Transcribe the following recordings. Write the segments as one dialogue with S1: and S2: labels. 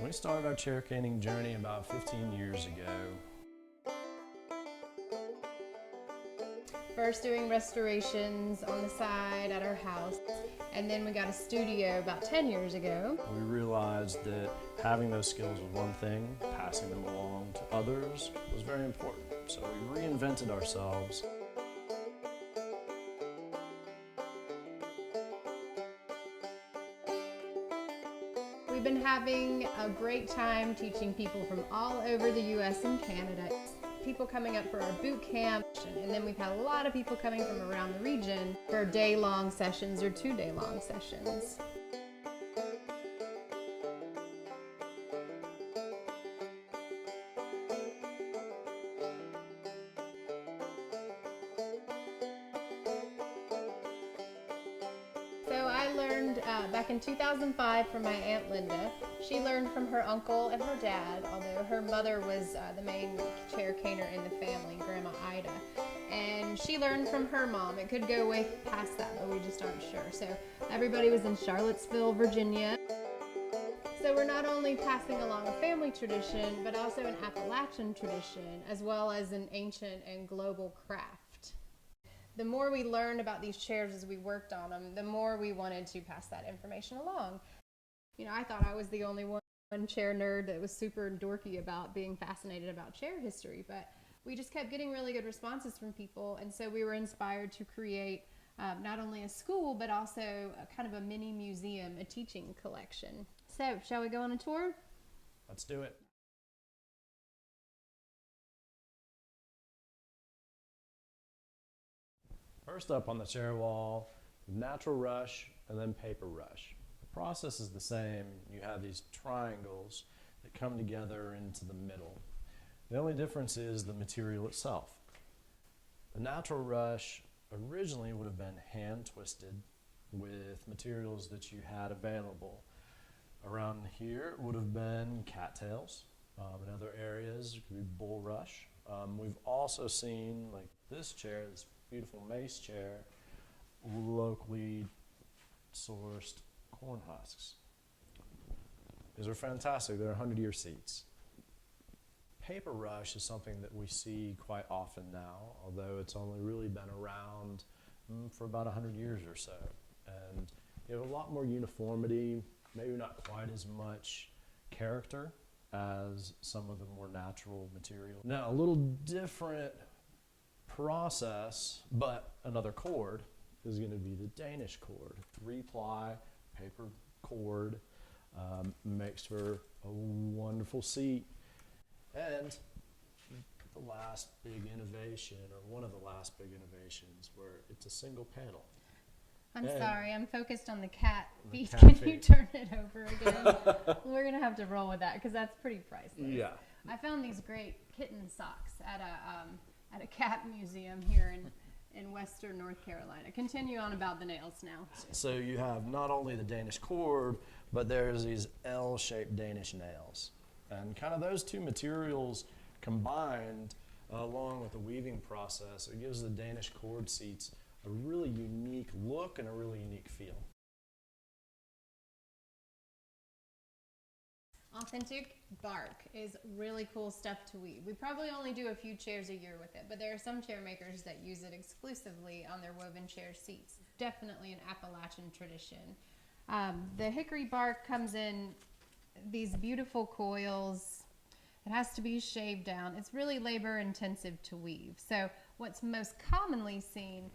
S1: We started our chair caning journey about 15 years ago.
S2: First doing restorations on the side at our house, and then we got a studio about 10 years ago.
S1: We realized that having those skills was one thing, passing them along to others was very important. So we reinvented ourselves.
S2: We've been having a great time teaching people from all over the US and Canada. People coming up for our boot camp, and then we've had a lot of people coming from around the region for day-long sessions or 2-day-long sessions. So I learned back in 2005 from my Aunt Linda. She learned from her uncle and her dad, although her mother was the main chair caner in the family, Grandma Ida. And she learned from her mom. It could go way past that, but we just aren't sure. So everybody was in Charlottesville, Virginia. So we're not only passing along a family tradition, but also an Appalachian tradition, as well as an ancient and global craft. The more we learned about these chairs as we worked on them, the more we wanted to pass that information along. You know, I thought I was the only one chair nerd that was super dorky about being fascinated about chair history, but we just kept getting really good responses from people, and so we were inspired to create not only a school, but also a kind of a mini museum, a teaching collection. So, shall we go on a tour?
S1: Let's do it. First up on the chair wall, natural rush and then paper rush. The process is the same. You have these triangles that come together into the middle. The only difference is the material itself. The natural rush originally would have been hand twisted with materials that you had available. Around here would have been cattails. In other areas, it could be bull rush. We've also seen, like this chair, this beautiful mace chair, locally sourced corn husks. These are fantastic. They're 100-year seats. Paper rush is something that we see quite often now, although it's only really been around for about 100 years or so. And you have a lot more uniformity, maybe not quite as much character as some of the more natural material. Now, a little different process, but another cord, is going to be the Danish cord. 3-ply paper cord makes for a wonderful seat. And the last big innovation, or one of the last big innovations, where it's a single panel.
S2: I'm sorry, I'm focused on the cat feet.
S1: cat
S2: Can
S1: feet.
S2: you turn it over again? We're going to have to roll with that because that's pretty priceless.
S1: Yeah.
S2: I found these great kitten socks at a cat museum here in western North Carolina. Continue on about the nails now.
S1: So you have not only the Danish cord, but there's these L-shaped Danish nails. And kind of those two materials combined, along with the weaving process, it gives the Danish cord seats a really unique look and a really unique feel.
S2: Authentic bark is really cool stuff to weave. We probably only do a few chairs a year with it, but there are some chair makers that use it exclusively on their woven chair seats. Definitely an Appalachian tradition. The hickory bark comes in these beautiful coils. It has to be shaved down. It's really labor intensive to weave. So what's most commonly seen,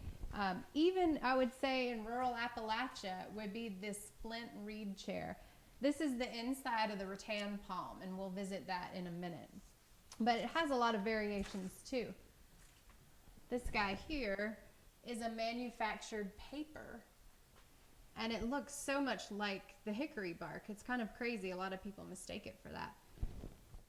S2: even I would say in rural Appalachia, would be this splint reed chair. This is the inside of the rattan palm, and we'll visit that in a minute. But it has a lot of variations too. This guy here is a manufactured paper, and it looks so much like the hickory bark. It's kind of crazy. A lot of people mistake it for that.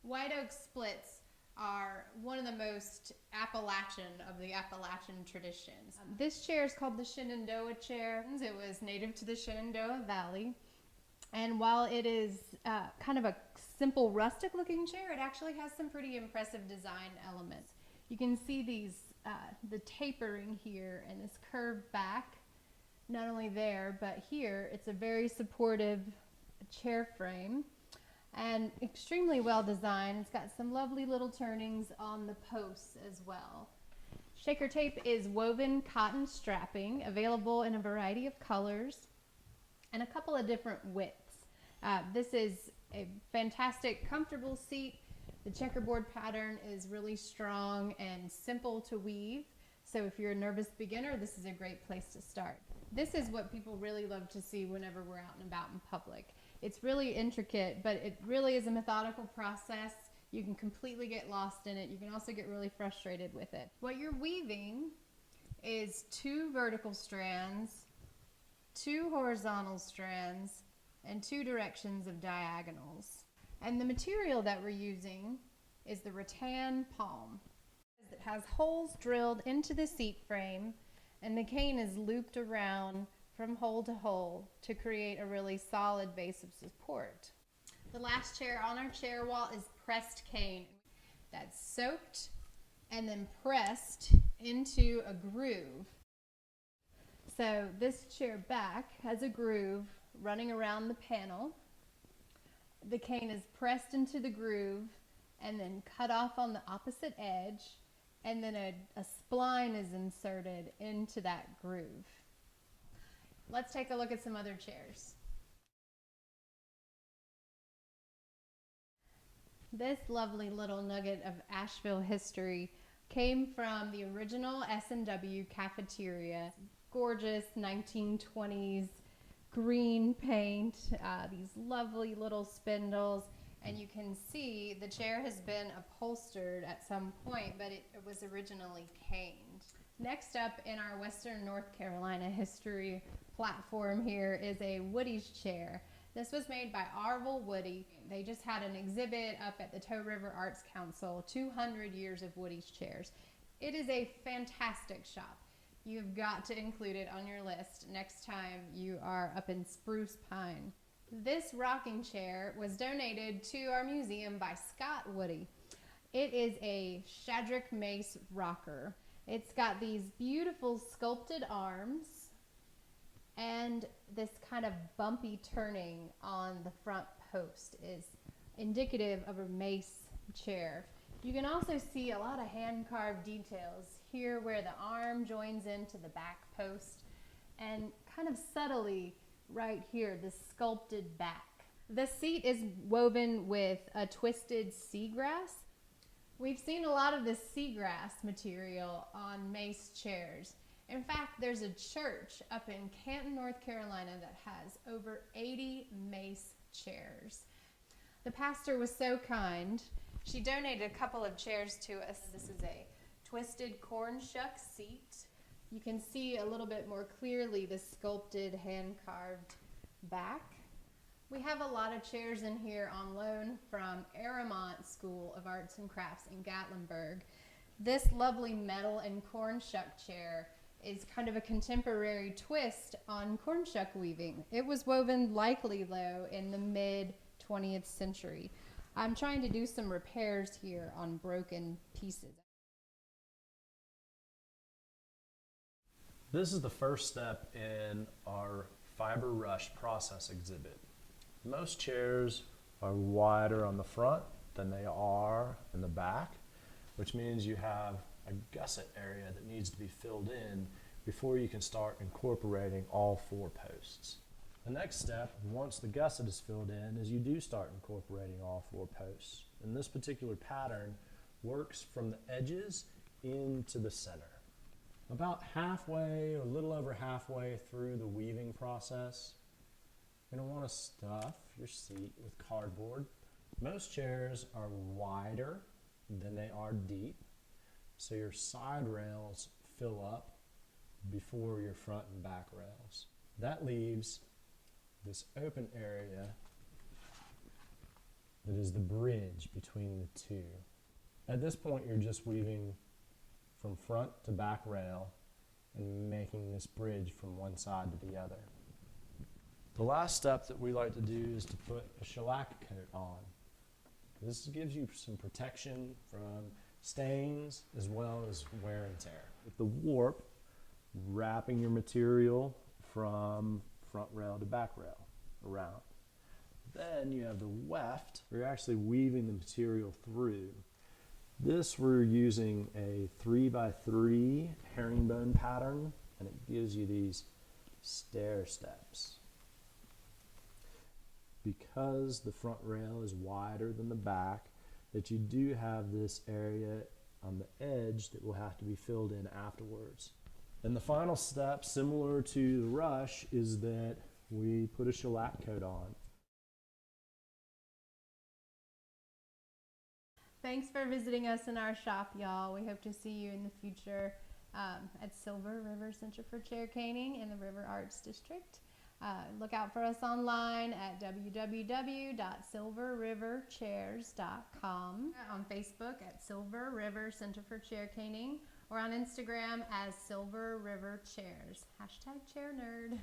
S2: White oak splits are one of the most Appalachian of the Appalachian traditions. This chair is called the Shenandoah chair. It was native to the Shenandoah Valley. And while it is kind of a simple rustic looking chair, it actually has some pretty impressive design elements. You can see these, the tapering here and this curved back, not only there, but here. It's a very supportive chair frame. and extremely well designed. It's got some lovely little turnings on the posts as well. Shaker tape is woven cotton strapping, available in a variety of colors and a couple of different widths. This is a fantastic, comfortable seat. The checkerboard pattern is really strong and simple to weave. So if you're a nervous beginner, this is a great place to start. This is what people really love to see whenever we're out and about in public. It's really intricate, but it really is a methodical process. You can completely get lost in it. You can also get really frustrated with it. What you're weaving is 2 vertical strands, 2 horizontal strands, and 2 directions of diagonals. And the material that we're using is the rattan palm. It has holes drilled into the seat frame, and the cane is looped around from hole to hole to create a really solid base of support. The last chair on our chair wall is pressed cane. That's soaked and then pressed into a groove. So this chair back has a groove running around the panel. The cane is pressed into the groove and then cut off on the opposite edge, and then a spline is inserted into that groove. Let's take a look at some other chairs. This lovely little nugget of Asheville history came from the original S&W cafeteria. Gorgeous 1920s green paint, these lovely little spindles, and you can see the chair has been upholstered at some point, but it was originally caned. Next up in our Western North Carolina history platform here is a Woody's chair. This was made by Arvil Woody. They just had an exhibit up at the Toe River Arts Council, 200 years of Woody's chairs. It is a fantastic shop. You've got to include it on your list next time you are up in Spruce Pine. This rocking chair was donated to our museum by Scott Woody. It is a Shadrach Mace rocker. It's got these beautiful sculpted arms and this kind of bumpy turning on the front post is indicative of a Mace chair. You can also see a lot of hand-carved details here where the arm joins into the back post, and kind of subtly right here, the sculpted back. The seat is woven with a twisted seagrass. We've seen a lot of this seagrass material on Mace chairs. In fact, there's a church up in Canton, North Carolina that has over 80 Mace chairs. The pastor was so kind. She donated a couple of chairs to us. This is a twisted corn shuck seat. You can see a little bit more clearly the sculpted hand-carved back. We have a lot of chairs in here on loan from Aramont School of Arts and Crafts in Gatlinburg. This lovely metal and corn shuck chair is kind of a contemporary twist on corn shuck weaving. It was woven likely though in the mid 20th century. I'm trying to do some repairs here on broken pieces.
S1: This is the first step in our fiber rush process exhibit. Most chairs are wider on the front than they are in the back, which means you have a gusset area that needs to be filled in before you can start incorporating all 4 posts. The next step, once the gusset is filled in, is you do start incorporating all 4 posts. And this particular pattern works from the edges into the center. About halfway or a little over halfway through the weaving process, you're going to want to stuff your seat with cardboard. Most chairs are wider than they are deep, so your side rails fill up before your front and back rails. That leaves this open area that is the bridge between the two. At this point, you're just weaving from front to back rail and making this bridge from one side to the other. The last step that we like to do is to put a shellac coat on. This gives you some protection from stains as well as wear and tear. With the warp, wrapping your material from front rail to back rail around. Then you have the weft, where you're actually weaving the material through. This we're using a 3x3 herringbone pattern, and it gives you these stair steps. Because the front rail is wider than the back, that you do have this area on the edge that will have to be filled in afterwards. And the final step, similar to the rush, is that we put a shellac coat on.
S2: Thanks for visiting us in our shop, y'all. We hope to see you in the future at Silver River Center for Chair Caning in the River Arts District. Look out for us online at www.silverriverchairs.com, on Facebook at Silver River Center for Chair Caning, or on Instagram as Silver River Chairs. #ChairNerd.